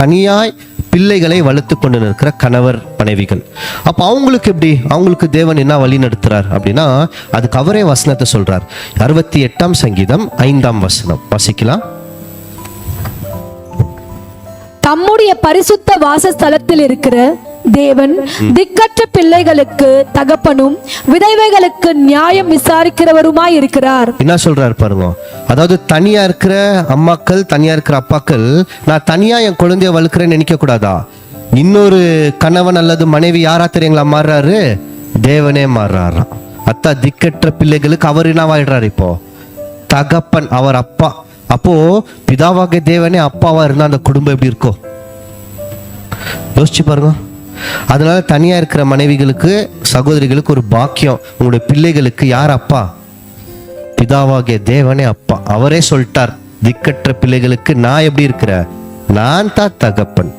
தனியாய் பிள்ளைகளை வளர்த்து கொண்டு நிற்கிற கணவர் மனைவிகள். அப்போ அவங்களுக்கு எப்படி, அவங்களுக்கு தேவன் என்ன வழி நடத்துறார் அப்படின்னா, அதுக்கு அவரே வசனத்தை சொல்றார். 68ஆம் சங்கீதம் 5ஆம் வசனம் வாசிக்கலாம். தம்முடைய பரிசுத்த வாசஸ்தலத்தில் இருக்கிற தேவன் திக்கற்ற பிள்ளைகளுக்கு தகப்பனும் விதவைகளுக்கு நியாயம் விசாரிக்கிறவருமாய் இருக்கிறார். என்ன சொல்றாரு பாருங்க. அதாவது தனியா இருக்கிற அம்மாக்கள், தனியா இருக்கிற அப்பாக்கள், நான் தனியா என் குழந்தைய வளர்க்கிறேன்னு நினைக்க கூடாதா? இன்னொரு கணவன் அல்லது மனைவி யாரா தெரியுங்களா மாறுறாரு? தேவனே மாறுறாராம். அத்தா திக்கற்ற பிள்ளைகளுக்கு அவர் என்ன ஆயிடுறாரு? இப்போ தகப்பன், அவர் அப்பா. அப்போ பிதாவாக தேவனே அப்பாவா இருந்தா அந்த குடும்பம் எப்படி இருக்கும் யோசிச்சு பாருங்க. அதனால தனியா இருக்கிற மனைவிகளுக்கு, சகோதரிகளுக்கு ஒரு பாக்கியம். உங்களுடைய பிள்ளைகளுக்கு யார் அப்பா? பிதாவாகிய தேவனே அப்பா. அவரே சொல்லிட்டார், திக்கற்ற பிள்ளைகளுக்கு நான் எப்படி இருக்கிறேன்? நான் தான் தகப்பன்.